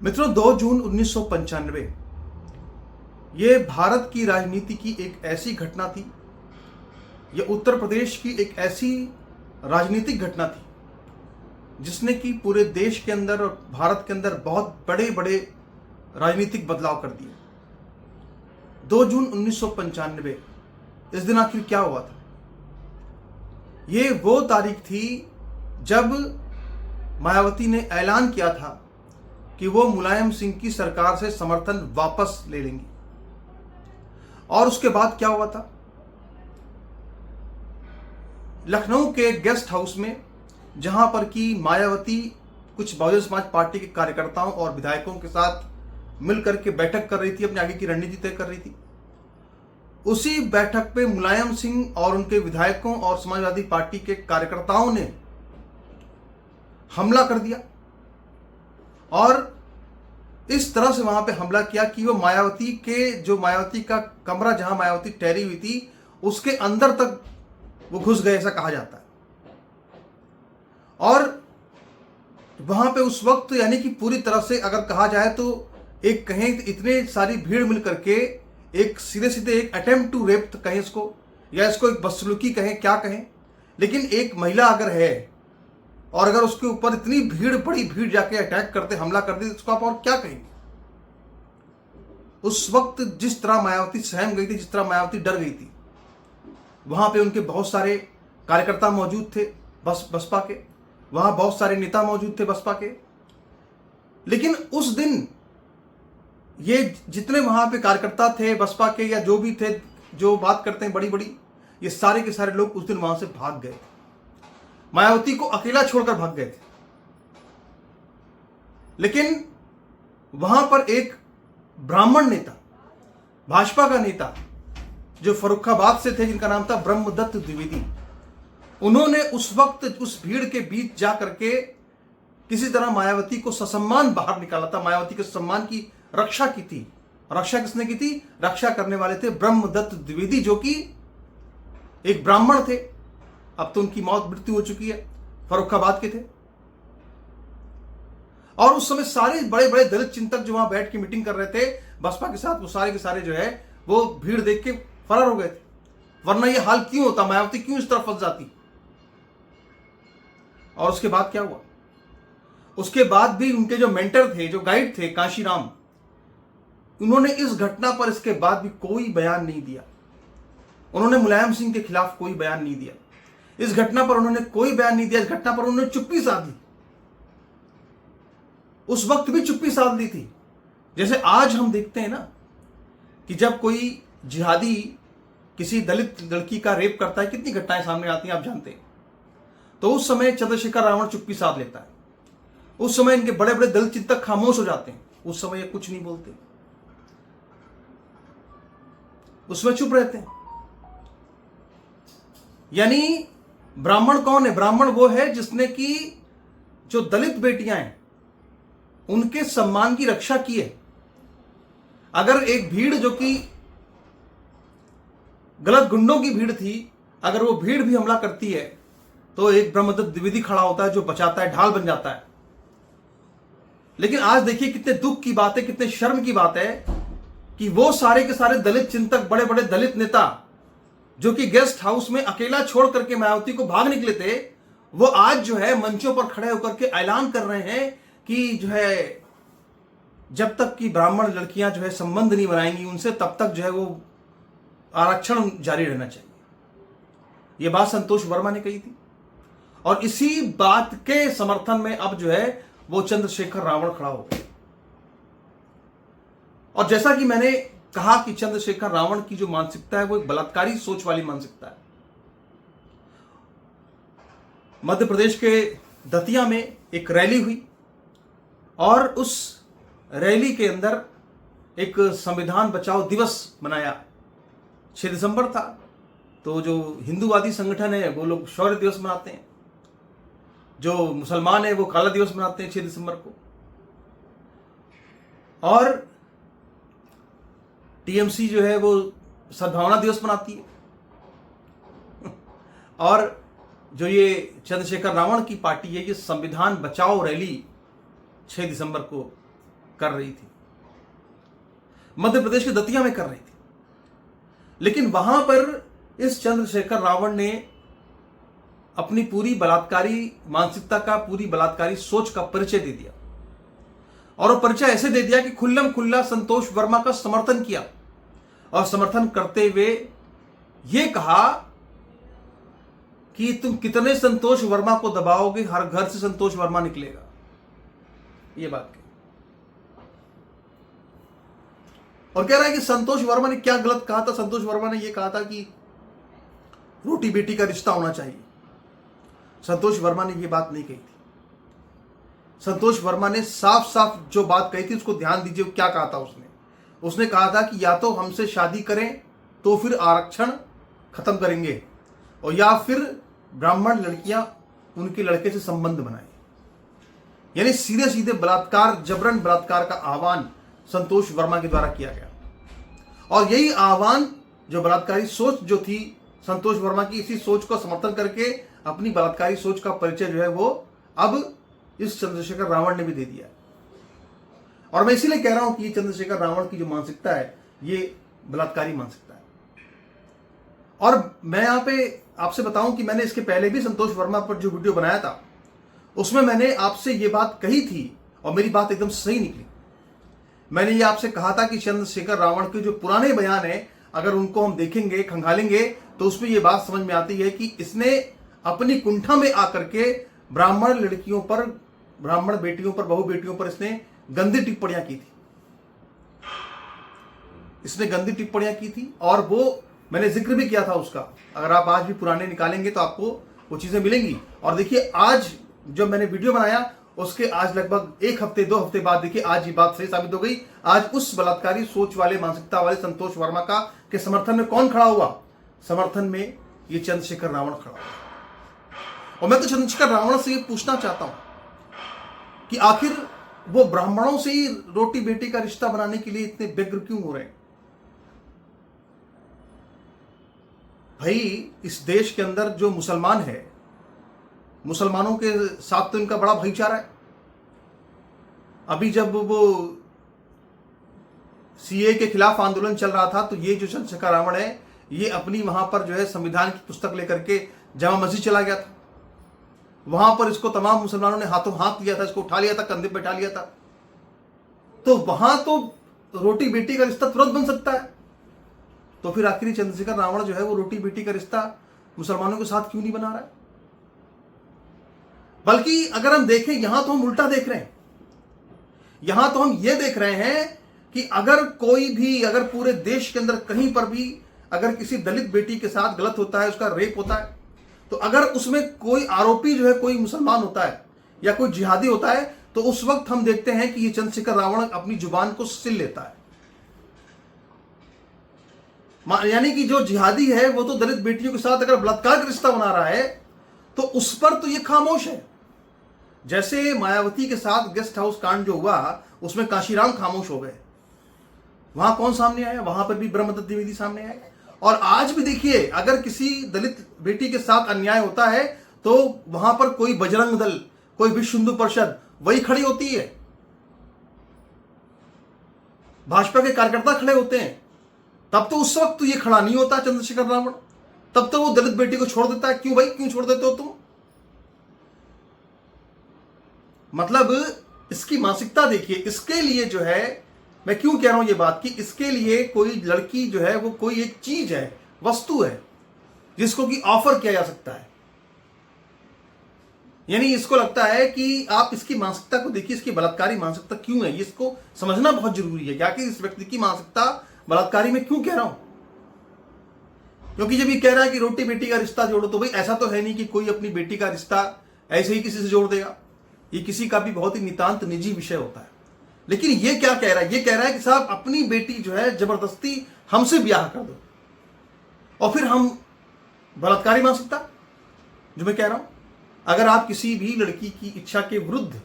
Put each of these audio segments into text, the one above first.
मित्रों, 2 जून 1995 ये भारत की राजनीति की एक ऐसी घटना थी, ये उत्तर प्रदेश की एक ऐसी राजनीतिक घटना थी जिसने कि पूरे देश के अंदर और भारत के अंदर बहुत बड़े बड़े राजनीतिक बदलाव कर दिए। 2 जून 1995 इस दिन आखिर क्या हुआ था? ये वो तारीख थी जब मायावती ने ऐलान किया था कि वो मुलायम सिंह की सरकार से समर्थन वापस ले लेंगी। और उसके बाद क्या हुआ था? लखनऊ के गेस्ट हाउस में, जहां पर कि मायावती कुछ बहुजन समाज पार्टी के कार्यकर्ताओं और विधायकों के साथ मिलकर के बैठक कर रही थी, अपने आगे की रणनीति तय कर रही थी, उसी बैठक पे मुलायम सिंह और उनके विधायकों और समाजवादी पार्टी के कार्यकर्ताओं ने हमला कर दिया और इस तरह से वहां पे हमला किया कि वो मायावती का कमरा जहां मायावती ठहरी हुई थी उसके अंदर तक वो घुस गए, ऐसा कहा जाता है। और वहां पे उस वक्त यानी कि पूरी तरह से अगर कहा जाए तो एक कहें इतने सारी भीड़ मिलकर के एक सीधे सीधे एक अटेम्प्ट टू रेप कहें इसको, या इसको एक बदसलूकी कहें, क्या कहें, लेकिन एक महिला अगर है और अगर उसके ऊपर इतनी भीड़, बड़ी भीड़ जाके अटैक करते, हमला कर दे, उसको आप और क्या कहेंगे? उस वक्त जिस तरह मायावती सहम गई थी, जिस तरह मायावती डर गई थी, वहां पे उनके बहुत सारे कार्यकर्ता मौजूद थे बसपा के, वहां बहुत सारे नेता मौजूद थे बसपा के। लेकिन उस दिन ये जितने वहां पे कार्यकर्ता थे बसपा के या जो भी थे, जो बात करते हैं बड़ी बड़ी, ये सारे के सारे लोग उस दिन वहां से भाग गए, मायावती को अकेला छोड़कर भाग गए थे। लेकिन वहां पर एक ब्राह्मण नेता, भाजपा का नेता जो फर्रुखाबाद से थे, जिनका नाम था ब्रह्मदत्त द्विवेदी, उन्होंने उस वक्त उस भीड़ के बीच जा करके किसी तरह मायावती को ससम्मान बाहर निकाला था, मायावती के सम्मान की रक्षा की थी। रक्षा किसने की थी? रक्षा करने वाले थे ब्रह्मदत्त द्विवेदी, जो कि एक ब्राह्मण थे। अब तो उनकी मृत्यु हो चुकी है, फर्रुखाबाद के थे। और उस समय सारे बड़े बड़े दलित चिंतक जो वहां बैठ के मीटिंग कर रहे थे बसपा के साथ, वो सारे के सारे जो है वो भीड़ देख के फरार हो गए थे। वरना ये हाल क्यों होता? मायावती क्यों इस तरह फंस जाती? और उसके बाद क्या हुआ? उसके बाद भी उनके जो मेंटर थे, जो गाइड थे, कांशीराम, उन्होंने इस घटना पर इसके बाद भी कोई बयान नहीं दिया। उन्होंने मुलायम सिंह के खिलाफ कोई बयान नहीं दिया। इस घटना पर उन्होंने कोई बयान नहीं दिया। इस घटना पर उन्होंने चुप्पी साध ली। उस वक्त भी चुप्पी साध ली थी। जैसे आज हम देखते हैं ना कि जब कोई जिहादी किसी दलित लड़की का रेप करता है, कितनी घटनाएं सामने आती हैं, आप जानते हैं। तो उस समय चंद्रशेखर रावण चुप्पी साध लेता है। उस समय इनके बड़े बड़े दलित चिंतक खामोश हो जाते हैं। उस समय ये कुछ नहीं बोलते, उसमें चुप रहते हैं। यानी ब्राह्मण कौन है? ब्राह्मण वो है जिसने कि जो दलित बेटियां हैं उनके सम्मान की रक्षा की है। अगर एक भीड़ जो कि गलत गुंडों की भीड़ थी, अगर वो भीड़ भी हमला करती है तो एक ब्रह्मदत्त द्विवेदी खड़ा होता है जो बचाता है, ढाल बन जाता है। लेकिन आज देखिए कितने दुख की बात है, कितने शर्म की बात है कि वो सारे के सारे दलित चिंतक, बड़े बड़े दलित नेता जो कि गेस्ट हाउस में अकेला छोड़ करके मायावती को भाग निकले थे, वो आज जो है मंचों पर खड़े होकर के ऐलान कर रहे हैं कि जो है जब तक कि ब्राह्मण लड़कियां जो है संबंध नहीं बनाएंगी उनसे, तब तक जो है वो आरक्षण जारी रहना चाहिए। ये बात संतोष वर्मा ने कही थी। और इसी बात के समर्थन में अब जो है वो चंद्रशेखर रावण खड़ा हो गया। और जैसा कि मैंने कहा कि चंद्रशेखर रावण की जो मानसिकता है वो एक बलात्कारी सोच वाली मानसिकता है। मध्य प्रदेश के दतिया में एक रैली हुई और उस रैली के अंदर एक संविधान बचाओ दिवस मनाया। 6 दिसंबर था, तो जो हिंदूवादी संगठन है वो लोग शौर्य दिवस मनाते हैं, जो मुसलमान है वो काला दिवस मनाते हैं 6 दिसंबर को, और टीएमसी जो है वो सद्भावना दिवस मनाती है। और जो ये चंद्रशेखर रावण की पार्टी है, ये संविधान बचाओ रैली 6 दिसंबर को कर रही थी, मध्य प्रदेश के दतिया में कर रही थी। लेकिन वहां पर इस चंद्रशेखर रावण ने अपनी पूरी बलात्कारी मानसिकता का, पूरी बलात्कारी सोच का परिचय दे दिया। और वो परिचय ऐसे दे दिया कि खुल्लम खुल्ला संतोष वर्मा का समर्थन किया, और समर्थन करते हुए यह कहा कि तुम कितने संतोष वर्मा को दबाओगे, हर घर से संतोष वर्मा निकलेगा। यह बात कही। और कह रहा है कि संतोष वर्मा ने क्या गलत कहा था। संतोष वर्मा ने यह कहा था कि रोटी बेटी का रिश्ता होना चाहिए। संतोष वर्मा ने यह बात नहीं कही थी। संतोष वर्मा ने साफ साफ जो बात कही थी उसको ध्यान दीजिए, क्या कहा था उसने कहा था कि या तो हमसे शादी करें तो फिर आरक्षण खत्म करेंगे, और या फिर ब्राह्मण लड़कियां उनके लड़के से संबंध बनाएं। यानी सीधे सीधे बलात्कार, जबरन बलात्कार का आह्वान संतोष वर्मा के द्वारा किया गया। और यही आह्वान, जो बलात्कारी सोच जो थी संतोष वर्मा की, इसी सोच को समर्थन करके अपनी बलात्कारी सोच का परिचय जो है वो अब इस चंद्रशेखर रावण ने भी दे दिया। और मैं इसीलिए कह रहा हूं कि ये चंद्रशेखर रावण की जो मानसिकता है ये बलात्कारी मानसिकता है। और मैं यहां पे आपसे बताऊं कि मैंने इसके पहले भी संतोष वर्मा पर जो वीडियो बनाया था उसमें मैंने आपसे ये बात कही थी, और मेरी बात एकदम सही निकली। मैंने ये आपसे कहा था कि चंद्रशेखर रावण के जो पुराने बयान है, अगर उनको हम देखेंगे, खंगालेंगे, तो उसमें ये बात समझ में आती है कि इसने अपनी कुंठा में आकर के ब्राह्मण लड़कियों पर, ब्राह्मण बेटियों पर, बहु बेटियों पर इसने गंदी टिप्पणियां की थी। इसने गंदी टिप्पणियां की थी, और वो मैंने जिक्र भी किया था उसका। अगर आप आज भी पुराने निकालेंगे तो आपको वो चीजें मिलेंगी। और देखिए, आज जब मैंने वीडियो बनाया उसके आज लगभग 1 हफ्ते 2 हफ्ते बाद देखिए आज ये बात सही साबित हो गई। आज उस बलात्कारी सोच वाले, मानसिकता वाले संतोष वर्मा का के समर्थन में कौन खड़ा हुआ? समर्थन में ये चंद्रशेखर रावण खड़ा हुआ। और मैं तो चंद्रशेखर रावण से ये पूछना चाहता हूं कि आखिर वो ब्राह्मणों से ही रोटी बेटी का रिश्ता बनाने के लिए इतने व्यग्र क्यों हो रहे हैं? भाई, इस देश के अंदर जो मुसलमान है, मुसलमानों के साथ तो इनका बड़ा भाईचारा है। अभी जब वो सीए के खिलाफ आंदोलन चल रहा था तो ये जो चंद्रशेखर रावण है ये अपनी वहां पर जो है संविधान की पुस्तक लेकर के जामा मस्जिद चला गया था। वहां पर इसको तमाम मुसलमानों ने हाथों हाथ लिया था, इसको उठा लिया था, कंधे पे बैठा लिया था। तो वहां तो रोटी बेटी का रिश्ता तुरंत बन सकता है, तो फिर आखिरी चंद्रशेखर रावण जो है वो रोटी बेटी का रिश्ता मुसलमानों के साथ क्यों नहीं बना रहा है? बल्कि अगर हम देखें, यहां तो हम उल्टा देख रहे हैं। यहां तो हम ये देख रहे हैं कि अगर कोई भी, अगर पूरे देश के अंदर कहीं पर भी अगर किसी दलित बेटी के साथ गलत होता है, उसका रेप होता है, तो अगर उसमें कोई आरोपी जो है कोई मुसलमान होता है या कोई जिहादी होता है, तो उस वक्त हम देखते हैं कि ये चंद्रशेखर रावण अपनी जुबान को सिल लेता है। यानी कि जो जिहादी है वो तो दलित बेटियों के साथ अगर बलात्कार का रिश्ता बना रहा है तो उस पर तो ये खामोश है। जैसे मायावती के साथ गेस्ट हाउस कांड जो हुआ उसमें काशीराम खामोश हो गए, वहां कौन सामने आया? वहां पर भी ब्रह्मदत्त द्विवेदी सामने आए। और आज भी देखिए, अगर किसी दलित बेटी के साथ अन्याय होता है तो वहां पर कोई बजरंग दल, कोई विश्व हिंदू परिषद वही खड़ी होती है, भाजपा के कार्यकर्ता खड़े होते हैं। तब तो उस वक्त तो ये खड़ा नहीं होता चंद्रशेखर रावण, तब तो वो दलित बेटी को छोड़ देता है। क्यों भाई, क्यों छोड़ देते हो तुम? मतलब इसकी मानसिकता देखिए। इसके लिए जो है, मैं क्यों कह रहा हूं ये बात, कि इसके लिए कोई लड़की जो है वो कोई एक चीज है, वस्तु है जिसको कि ऑफर किया जा सकता है। यानी इसको लगता है कि आप इसकी मानसिकता को देखिए, इसकी बलात्कारी मानसिकता क्यों है, इसको समझना बहुत जरूरी है। क्या कि इस व्यक्ति की मानसिकता बलात्कारी में क्यों कह रहा हूं? क्योंकि जब ये कह रहा है कि रोटी बेटी का रिश्ता जोड़ो, तो भाई ऐसा तो है नहीं कि कोई अपनी बेटी का रिश्ता ऐसे ही किसी से जोड़ देगा। ये किसी का भी बहुत ही नितांत निजी विषय होता है। लेकिन ये क्या कह रहा है? ये कह रहा है कि साहब अपनी बेटी जो है जबरदस्ती हमसे ब्याह कर दो, और फिर हम बलात्कारी मानसिकता जो मैं कह रहा हूं। अगर आप किसी भी लड़की की इच्छा के विरुद्ध,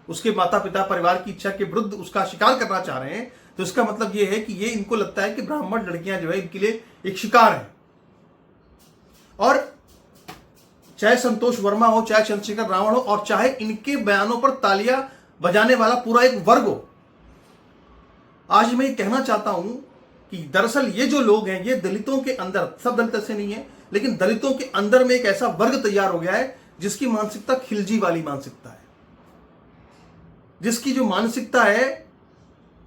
उसके माता पिता परिवार की इच्छा के विरुद्ध उसका शिकार करना चाह रहे हैं, तो इसका मतलब यह है कि ये इनको लगता है कि ब्राह्मण लड़कियां जो है इनके लिए एक शिकार है। और चाहे संतोष वर्मा हो, चाहे चंद्रशेखर रावण हो, और चाहे इनके बयानों पर तालियां बजाने वाला पूरा एक वर्ग हो, आज मैं ये कहना चाहता हूं कि दरअसल ये जो लोग हैं, ये दलितों के अंदर, सब दलित ऐसे नहीं है, लेकिन दलितों के अंदर में एक ऐसा वर्ग तैयार हो गया है जिसकी मानसिकता खिलजी वाली मानसिकता है, जिसकी जो मानसिकता है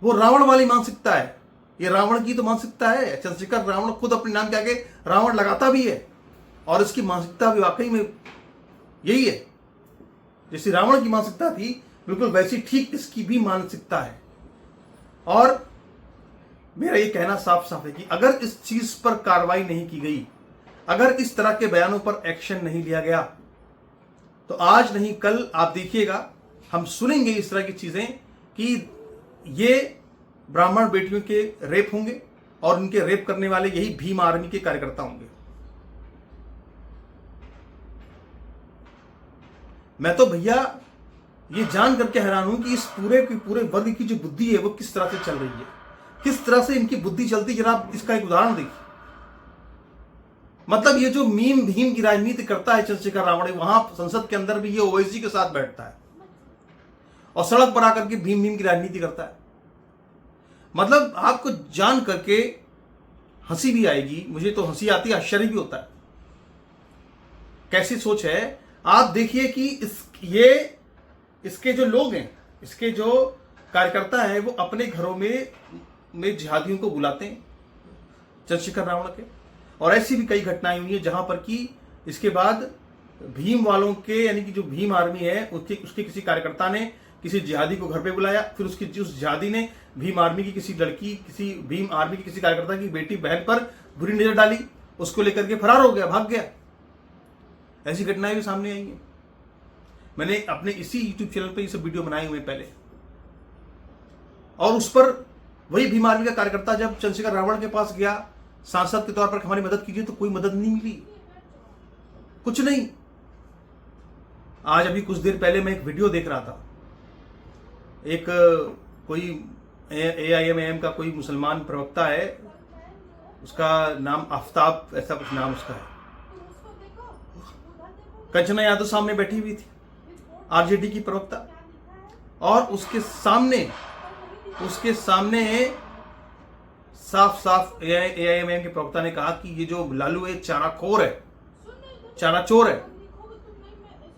वो रावण वाली मानसिकता है। ये रावण की तो मानसिकता है, चंद्रशेखर रावण खुद अपने नाम के आगे रावण लगाता भी है, और इसकी मानसिकता भी वाकई में यही है। जैसी रावण की मानसिकता थी, बिल्कुल वैसी ठीक इसकी भी मानसिकता है। और मेरा ये कहना साफ साफ है कि अगर इस चीज पर कार्रवाई नहीं की गई, अगर इस तरह के बयानों पर एक्शन नहीं लिया गया, तो आज नहीं कल आप देखिएगा हम सुनेंगे इस तरह की चीजें कि ये ब्राह्मण बेटियों के रेप होंगे और उनके रेप करने वाले यही भीम आर्मी के कार्यकर्ता होंगे। मैं तो भैया ये जान करके हैरान हूं कि इस पूरे वर्ग की जो बुद्धि है वो किस तरह से चल रही है, किस तरह से इनकी बुद्धि चलती। जरा इसका एक उदाहरण देखिए। मतलब ये जो मीम भीम की राजनीति करता है चंद्रशेखर रावण, वहां संसद के अंदर भी ये ओवैसी के साथ बैठता है और सड़क पर आकर के भीम भीम की राजनीति करता है। मतलब आपको जान करके हंसी भी आएगी, मुझे तो हंसी आती है, आश्चर्य भी होता है। कैसी सोच है आप देखिए कि इसके जो लोग हैं, इसके जो कार्यकर्ता हैं, वो अपने घरों में जिहादियों को बुलाते हैं चंद्रशेखर रावण के। और ऐसी भी कई घटनाएं हुई हैं जहां पर कि इसके बाद भीम वालों के, यानी कि जो भीम आर्मी है उसके किसी कार्यकर्ता ने किसी जिहादी को घर पे बुलाया, फिर उस जिहादी ने भीम आर्मी की किसी लड़की, किसी भीम आर्मी की किसी कार्यकर्ता की बेटी बहन पर बुरी नजर डाली, उसको लेकर के फरार हो गया, भाग गया। ऐसी घटनाएं भी सामने आई हैं। मैंने अपने इसी यूट्यूब चैनल पे ये सब वीडियो बनाए हुए पहले, और उस पर वही भीम आर्मी का कार्यकर्ता जब चंद्रशेखर रावण के पास गया सांसद के तौर पर हमारी मदद कीजिए, तो कोई मदद नहीं मिली, कुछ नहीं। आज अभी कुछ देर पहले मैं एक वीडियो देख रहा था, एक कोई AIMAM का कोई मुसलमान प्रवक्ता है, उसका नाम आफ्ताब, ऐसा कुछ नाम उसका है। कंचना यादव सामने बैठी हुई थी, RJD की प्रवक्ता, और उसके सामने साफ साफ AIMAM के प्रवक्ता ने कहा कि ये जो लालू है चाराचोर है।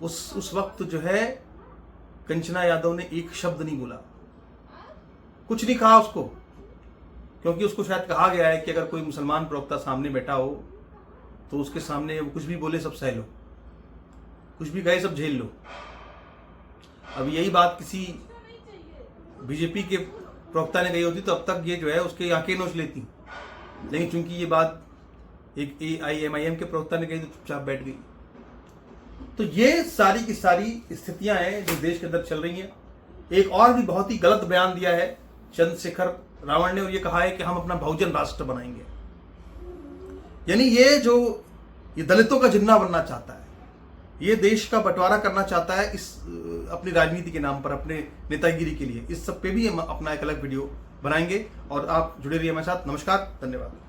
उस वक्त जो है कंचना यादव ने एक शब्द नहीं बोला, कुछ नहीं कहा उसको, क्योंकि उसको शायद कहा गया है कि अगर कोई मुसलमान प्रवक्ता सामने बैठा हो तो उसके सामने वो कुछ भी बोले सब सह लो, कुछ भी कहे सब झेल लो। अब यही बात किसी बीजेपी के प्रवक्ता ने कही होती तो अब तक ये जो है उसके आंखें नोच लेती, लेकिन चूंकि ये बात एक AIMAM के प्रवक्ता ने कही तो चुपचाप बैठ गई। तो ये सारी की सारी स्थितियां हैं जो देश के अंदर चल रही हैं। एक और भी बहुत ही गलत बयान दिया है चंद्रशेखर रावण ने, और ये कहा है कि हम अपना बहुजन राष्ट्र बनाएंगे। यानी ये दलितों का जिन्ना बनना चाहता है, ये देश का बंटवारा करना चाहता है इस अपनी राजनीति के नाम पर, अपने नेतागिरी के लिए। इस सब पे भी हम अपना एक अलग वीडियो बनाएंगे, और आप जुड़े रहिए हमारे साथ। नमस्कार, धन्यवाद।